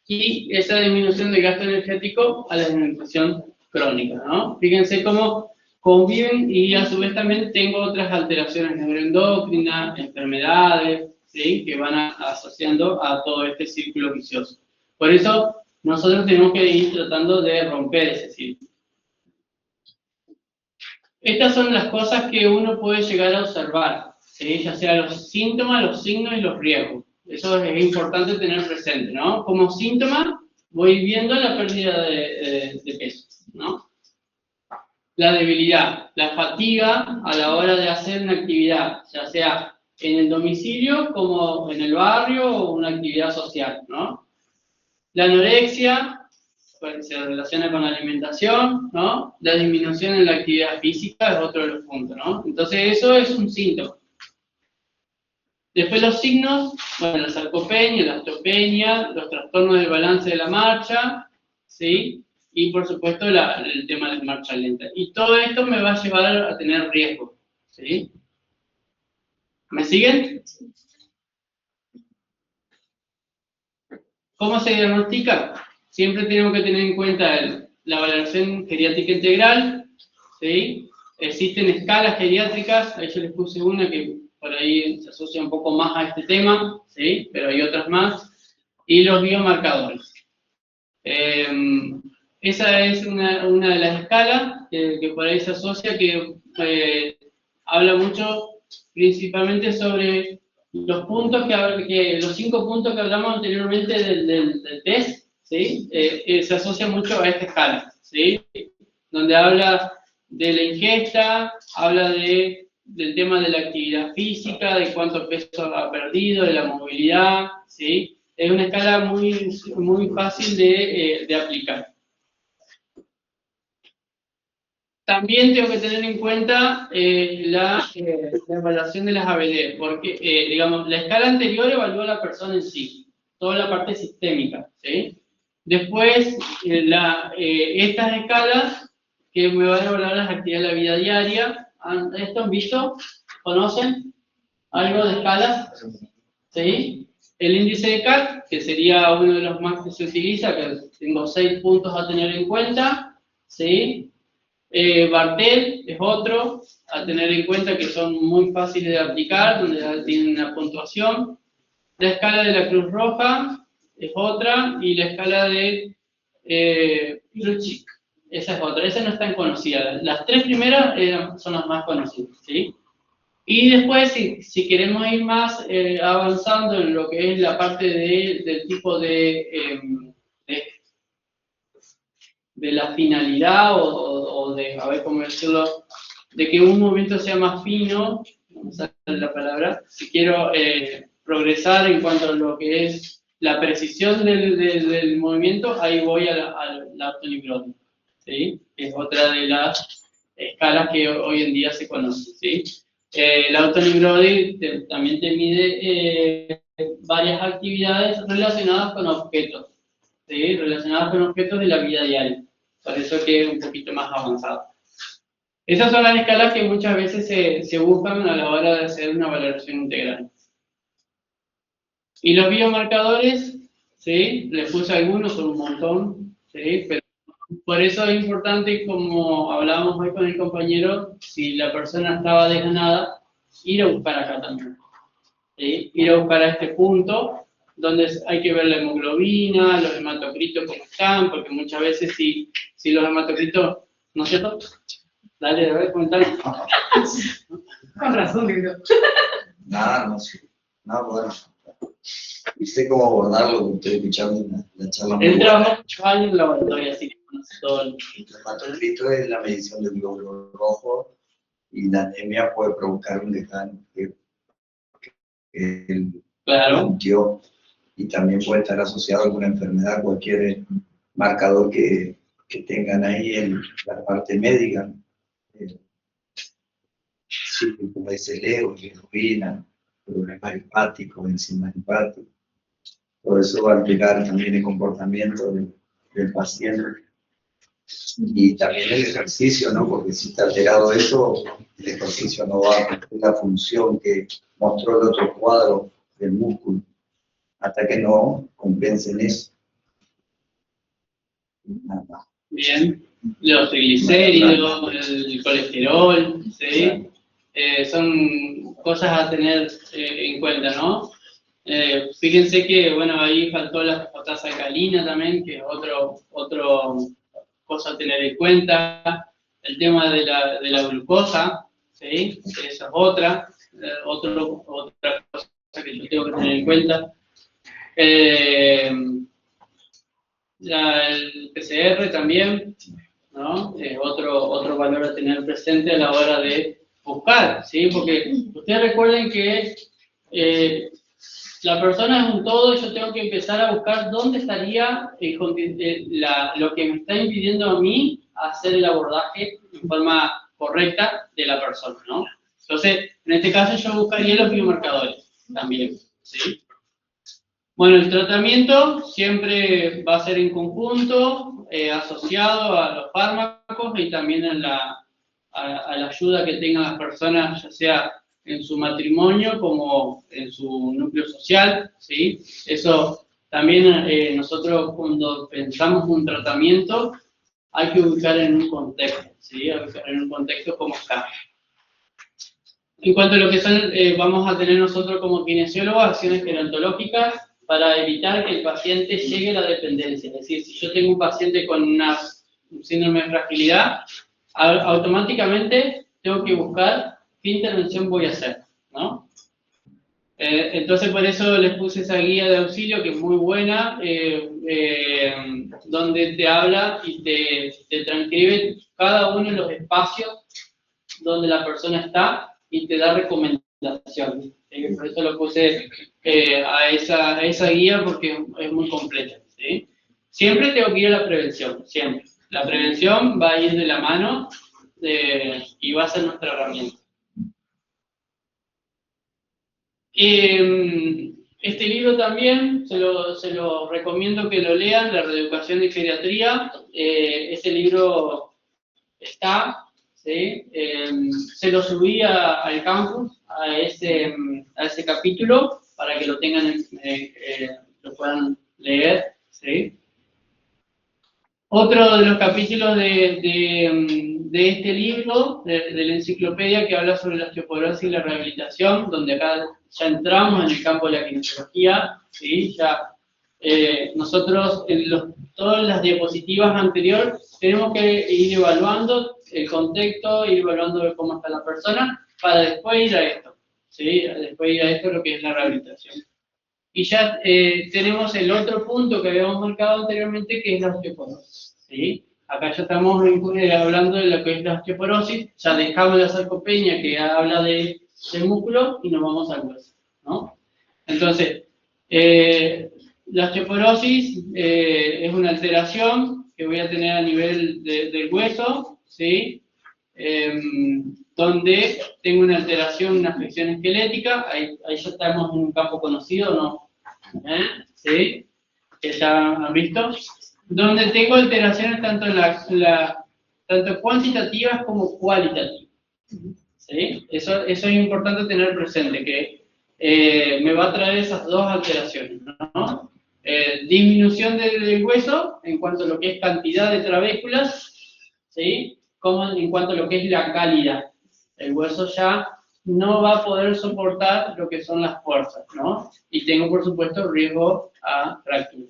Y esa disminución del gasto energético a la desnutrición crónica, ¿no? Fíjense cómo conviven y a su vez también tengo otras alteraciones neuroendocrinas, enfermedades, ¿sí? Que van asociando a todo este círculo vicioso. Por eso nosotros tenemos que ir tratando de romper ese círculo. Estas son las cosas que uno puede llegar a observar, ¿sí? Ya sea los síntomas, los signos y los riesgos. Eso es importante tener presente, ¿no? Como síntoma, voy viendo la pérdida de peso, ¿no? La debilidad, la fatiga a la hora de hacer una actividad, ya sea en el domicilio como en el barrio o una actividad social, ¿no? La anorexia, pues, se relaciona con la alimentación, ¿no? La disminución en la actividad física es otro de los puntos, ¿no? Entonces eso es un síntoma. Después los signos, bueno, la sarcopenia, la osteopenia, los trastornos del balance de la marcha, ¿sí? Y por supuesto el tema de la marcha lenta. Y todo esto me va a llevar a tener riesgo, ¿sí? ¿Me siguen? ¿Cómo se diagnostica? Siempre tenemos que tener en cuenta la valoración geriátrica integral, ¿sí? Existen escalas geriátricas, ahí yo les puse una que por ahí se asocia un poco más a este tema, ¿sí? Pero hay otras más. Y los biomarcadores. Esa es una de las escalas que por ahí se asocia, que habla mucho principalmente sobre los puntos los 5 puntos que hablamos anteriormente del test, ¿sí? Se asocia mucho a esta escala, ¿sí? Donde habla de la ingesta, habla del tema de la actividad física, de cuánto peso ha perdido, de la movilidad, ¿sí? Es una escala muy fácil de aplicar. También tengo que tener en cuenta la evaluación de las ABD, porque, digamos, la escala anterior evaluó a la persona en sí, toda la parte sistémica, ¿sí? Después, estas escalas que me van a evaluar las actividades de la vida diaria, ¿esto han visto? ¿Conocen algo de escalas? ¿sí? El índice de CAT, que sería uno de los más que se utiliza, que tengo 6 puntos a tener en cuenta, ¿sí? Bartel es otro a tener en cuenta, que son muy fáciles de aplicar, donde ya tienen una puntuación. La escala de la Cruz Roja es otra, y la escala de Luchic, esa es otra, esa no es tan conocida. Las 3 primeras son las más conocidas, ¿sí? Y después, si queremos ir más avanzando en lo que es la parte del tipo de la finalidad o de, a ver cómo decirlo, de que un movimiento sea más fino, no sale la palabra, si quiero progresar en cuanto a lo que es la precisión del movimiento, ahí voy al Lautoni-Brody, ¿sí? Es otra de las escalas que hoy en día se conocen, ¿sí? El Lautoni-Brody también te mide varias actividades relacionadas con objetos, ¿sí? Relacionadas con objetos de la vida diaria. Por eso que es un poquito más avanzado. Esas son las escalas que muchas veces se buscan a la hora de hacer una valoración integral. Y los biomarcadores, ¿sí? Les puse algunos, son un montón, ¿sí? Pero por eso es importante, como hablábamos hoy con el compañero, si la persona estaba desganada, ir a buscar acá también, ¿sí? Ir a buscar a este punto, donde hay que ver la hemoglobina, los hematocritos cómo están, porque muchas veces si los hematocritos, ¿no es cierto? Dale, a ver, comentame. Con razón, digo. Nada, no sé. No, bueno. No sé cómo abordarlo, estoy escuchando la charla muy Él buena. trabajó muchos años en laboratorio, así que conoce todo el... El hematocrito es la medición del glóbulo rojo y la anemia puede provocar un desgano que el Claro, planteó, y también puede estar asociado a alguna enfermedad, cualquier marcador que tengan ahí en la parte médica. Sí, como dice Leo, bilirrubina, problemas hepáticos, enzimas hepáticas. Todo eso va a implicar también el comportamiento del paciente. Y también el ejercicio, ¿no? Porque si está alterado eso, el ejercicio no va a cumplir la función que mostró el otro cuadro del músculo, hasta que no compensen eso. Nada más. bien. Los triglicéridos, el colesterol, ¿sí? Son cosas a tener en cuenta, ¿no? Fíjense que, bueno, ahí faltó la fosfatasa alcalina también, que es otro cosa a tener en cuenta. El tema de la glucosa, ¿sí? Esa es otra cosa que yo tengo que tener en cuenta. El PCR también, ¿no? Es otro valor a tener presente a la hora de buscar, ¿sí? Porque ustedes recuerden que la persona es un todo y yo tengo que empezar a buscar dónde estaría lo que me está impidiendo a mí hacer el abordaje en forma correcta de la persona, ¿no? Entonces, en este caso yo buscaría los biomarcadores también, ¿sí? Bueno, el tratamiento siempre va a ser en conjunto, asociado a los fármacos y también a la ayuda que tengan las personas, ya sea en su matrimonio como en su núcleo social, ¿sí? Eso también nosotros cuando pensamos un tratamiento hay que ubicar en un contexto, ¿sí? Hay que ubicar en un contexto como está. En cuanto a lo que son, vamos a tener nosotros como kinesiólogos acciones gerontológicas para evitar que el paciente llegue a la dependencia. Es decir, si yo tengo un paciente con un síndrome de fragilidad, automáticamente tengo que buscar qué intervención voy a hacer, ¿no? Entonces por eso les puse esa guía de auxilio que es muy buena, donde te habla y te transcribe cada uno de los espacios donde la persona está y te da recomendaciones. Por eso lo puse a esa guía porque es muy completa, ¿sí? Siempre tengo que ir a la prevención, siempre. La prevención va a ir de la mano y va a ser nuestra herramienta. Este libro también se lo recomiendo que lo lean, La reeducación de geriatría. Ese libro está, ¿sí? Se lo subí al campus, a ese capítulo, para que lo tengan, lo puedan leer, ¿sí? Otro de los capítulos de este libro, de la enciclopedia, que habla sobre la osteoporosis y la rehabilitación, donde acá ya entramos en el campo de la kinesiología, ¿sí? Ya nosotros en todas las diapositivas anteriores tenemos que ir evaluando el contexto, ir evaluando cómo está la persona, para después ir a esto, ¿sí? Después ir a esto lo que es la rehabilitación. Y ya tenemos el otro punto que habíamos marcado anteriormente, que es la osteoporosis, ¿sí? Acá ya estamos hablando de lo que es la osteoporosis, ya dejamos la sarcopenia que habla del músculo y nos vamos al hueso, ¿no? Entonces, la osteoporosis es una alteración que voy a tener a nivel del hueso, ¿sí? Donde tengo una alteración, una afección esquelética, ahí ya estamos en un campo conocido, ¿no? ¿Sí? Que ya han visto, donde tengo alteraciones tanto tanto cuantitativas como cualitativas. ¿Sí? Eso es importante tener presente, que me va a traer esas dos alteraciones, ¿no? Disminución del hueso en cuanto a lo que es cantidad de trabéculas, ¿sí? Como en cuanto a lo que es la calidad. El hueso ya no va a poder soportar lo que son las fuerzas, ¿no? Y tengo, por supuesto, riesgo a fractura.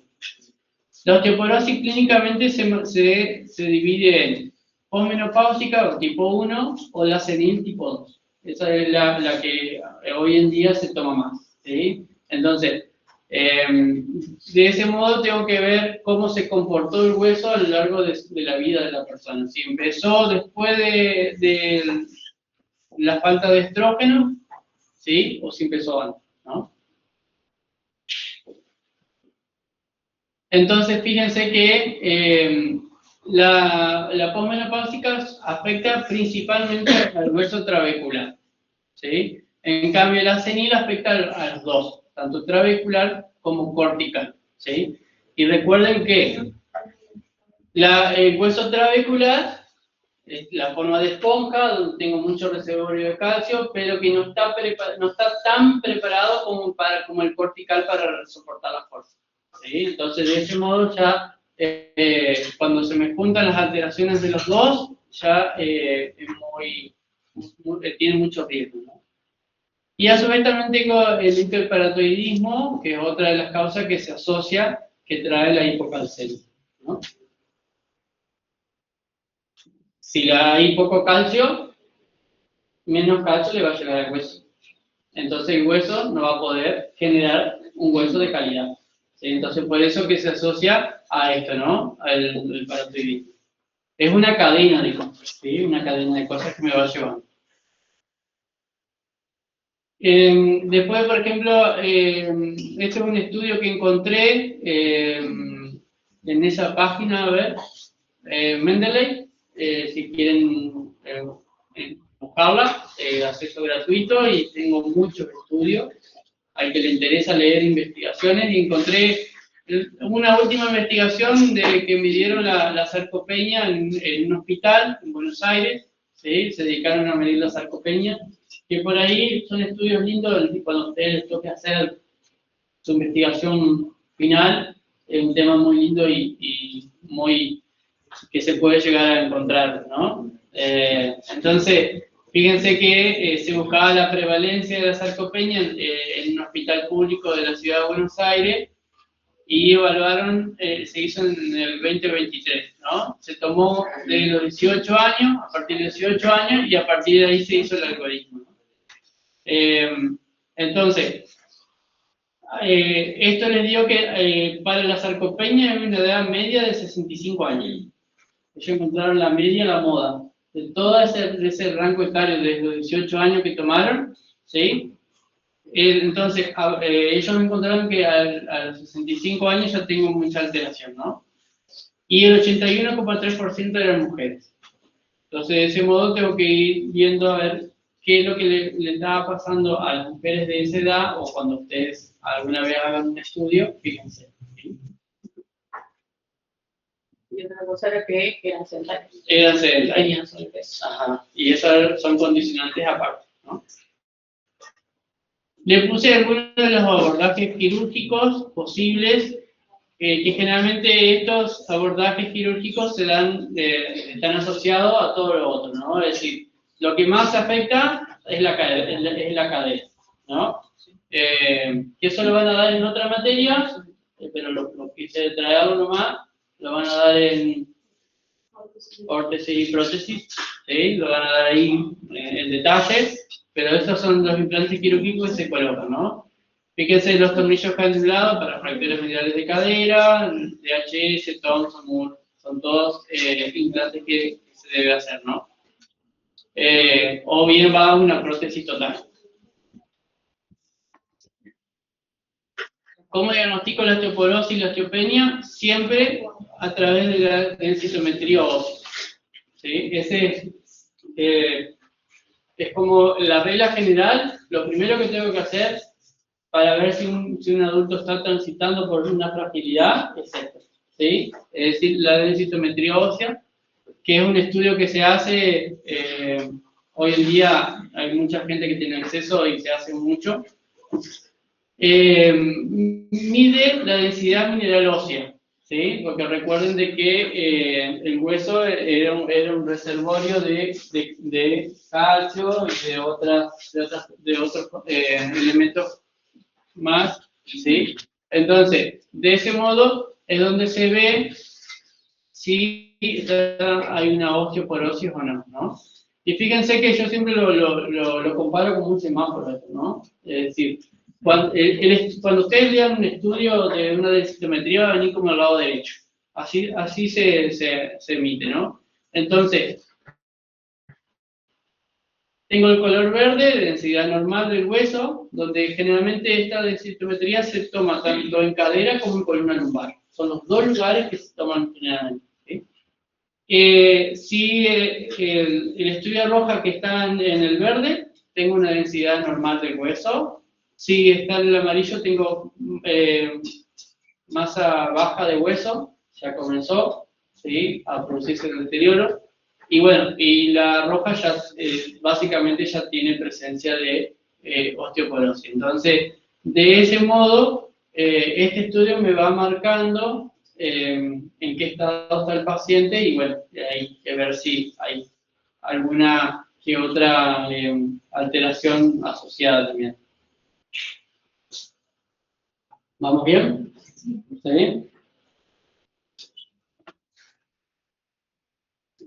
La osteoporosis clínicamente se divide en posmenopáusica o tipo 1 o la senil tipo 2. Esa es la que hoy en día se toma más, ¿sí? Entonces, de ese modo tengo que ver cómo se comportó el hueso a lo largo de la vida de la persona. Si empezó después de la falta de estrógeno, ¿sí? O si empezó antes, ¿no? Entonces, fíjense que la posmenopáusica afecta principalmente al hueso trabecular, ¿sí? En cambio, la senil afecta a los dos, tanto trabecular como cortical, ¿sí? Y recuerden que el hueso trabecular es la forma de esponja, donde tengo mucho reservorio de calcio, pero que no está tan preparado como el cortical para soportar la fuerza, ¿sí? Entonces, de ese modo, ya cuando se me juntan las alteraciones de los dos, ya tiene mucho riesgo, ¿no? Y a su vez también tengo el hiperparatoidismo, que es otra de las causas que se asocia, que trae la hipocalcemia, ¿no? Si hay poco calcio, menos calcio le va a llegar al hueso. Entonces el hueso no va a poder generar un hueso de calidad, ¿sí? Entonces por eso que se asocia a esto, ¿no? Al paratoidismo. Es una cadena de cosas, ¿sí? Una cadena de cosas que me va llevando. Después, por ejemplo, este es un estudio que encontré en esa página, a ver, Mendeley, si quieren buscarla, acceso gratuito, y tengo muchos estudios al que le interesa leer investigaciones, y encontré una última investigación de que midieron la sarcopenia en un hospital en Buenos Aires, ¿sí? Se dedicaron a medir la sarcopenia, que por ahí son estudios lindos, cuando a ustedes les toque hacer su investigación final, es un tema muy lindo y muy que se puede llegar a encontrar, ¿no? Entonces, fíjense que se buscaba la prevalencia de la sarcopenia en un hospital público de la ciudad de Buenos Aires, y evaluaron, se hizo en el 2023, ¿no? Se tomó de los 18 años, a partir de 18 años, y a partir de ahí se hizo el algoritmo, ¿no? Entonces, esto les digo que para la sarcopenia hay una edad media de 65 años. Ellos encontraron la media, la moda, de todo ese rango etario desde los 18 años que tomaron, ¿sí? Entonces, ellos encontraron que a los 65 años ya tengo mucha alteración, ¿no? Y el 81,3% eran mujeres. Entonces, de ese modo tengo que ir viendo a ver qué es lo que le estaba pasando a las mujeres de esa edad, o cuando ustedes alguna vez hagan un estudio, fíjense, ¿sí? Y otra cosa era que eran sedentarios. Eran sedentarios. Tenían sobrepeso. Ajá. Y esas son condicionantes aparte, ¿no? Le puse algunos de los abordajes quirúrgicos posibles, que generalmente estos abordajes quirúrgicos se dan, están asociados a todo lo otro, ¿no? Es decir, lo que más afecta es la cadera, ¿no? Que eso lo van a dar en otra materia, pero lo quise traerlo nomás, lo van a dar en órtesis y prótesis, ¿sí? Lo van a dar ahí en detalle, pero estos son los implantes quirúrgicos que se colocan, ¿no? Fíjense los tornillos candelados para fracturas mediales de cadera, DHS, Thompson, son todos implantes que se debe hacer, ¿no? O bien va a una prótesis total. ¿Cómo diagnostico la osteoporosis y la osteopenia? Siempre a través de la densitometría ósea. ¿Sí? Ese es como la regla general. Lo primero que tengo que hacer para ver si un adulto está transitando por una fragilidad es esto, ¿sí? Es decir, la densitometría ósea, que es un estudio que se hace, hoy en día hay mucha gente que tiene acceso y se hace mucho. Mide la densidad mineral ósea, ¿sí? Porque recuerden de que el hueso era un reservorio de calcio y de otros elementos más, ¿sí? Entonces, de ese modo es donde se ve si hay una osteoporosis o no, ¿no? Y fíjense que yo siempre lo comparo con un semáforo, ¿no? Es decir, cuando ustedes lean un estudio de una densitometría va a venir como al lado derecho. Así se emite, ¿no? Entonces, tengo el color verde, densidad normal del hueso, donde generalmente esta densitometría se toma tanto en cadera como en columna lumbar. Son los dos lugares que se toman generalmente. ¿Sí? Si el estudio roja que está en el verde, tengo una densidad normal del hueso. Si está en el amarillo, tengo masa baja de hueso, ya comenzó, ¿sí? A producirse el deterioro. Y bueno, y la roja ya básicamente ya tiene presencia de osteoporosis. Entonces, de ese modo, este estudio me va marcando en qué estado está el paciente y bueno, hay que ver si hay alguna que otra alteración asociada también. ¿Vamos bien? ¿Sí?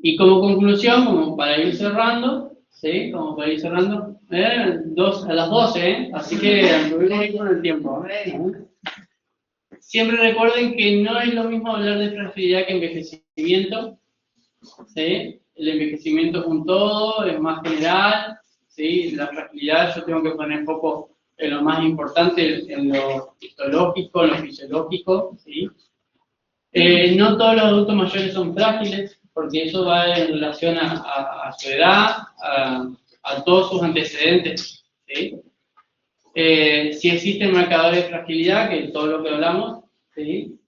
Y como conclusión, como para ir cerrando, ¿sí? Como para ir cerrando, a las 12, así que anduvimos ahí con el tiempo. Siempre recuerden que no es lo mismo hablar de fragilidad que envejecimiento, ¿sí? El envejecimiento es un todo, es más general, ¿sí? La fragilidad yo tengo que poner foco en lo más importante, en lo histológico, en lo fisiológico, ¿sí? No todos los adultos mayores son frágiles, porque eso va en relación a su edad, a todos sus antecedentes, ¿sí? Si existen marcadores de fragilidad, que es todo lo que hablamos, ¿sí?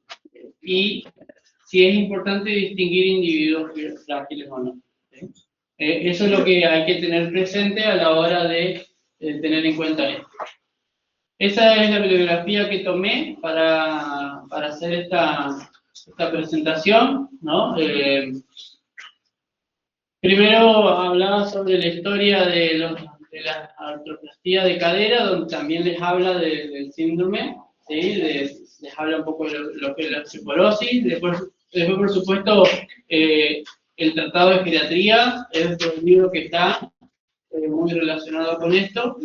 Y si es importante distinguir individuos frágiles o no, ¿sí? Eso es lo que hay que tener presente a la hora de tener en cuenta esto. Esa es la bibliografía que tomé para hacer esta presentación, ¿no? Primero hablaba sobre la historia de la artroplastía de cadera, donde también les habla del síndrome, ¿sí? Les habla un poco de lo que es la osteoporosis. Después, por supuesto, el tratado de geriatría es un libro que está muy relacionado con esto,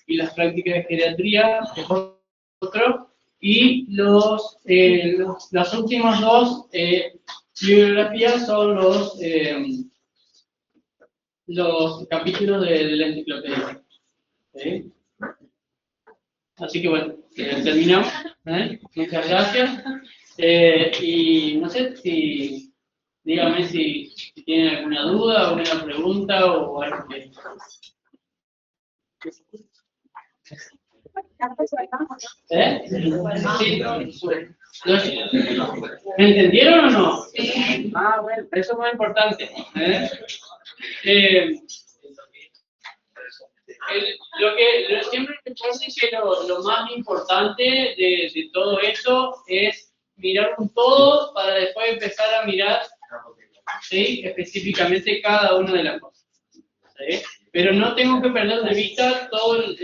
y las prácticas de geriatría es otro. Y las últimas dos bibliografías son los capítulos de la enciclopedia. ¿Sí? Así que bueno, terminamos. Muchas gracias. Y no sé si, díganme si tienen alguna duda, alguna pregunta o algo que... Sí. ¿Me entendieron o no? Sí. Ah, bueno, eso es muy importante. siempre recuerden que lo más importante de todo esto es mirar un todo para después empezar a mirar, ¿sí?, específicamente cada una de las cosas. ¿Sí? Pero no tengo que perder de vista todo el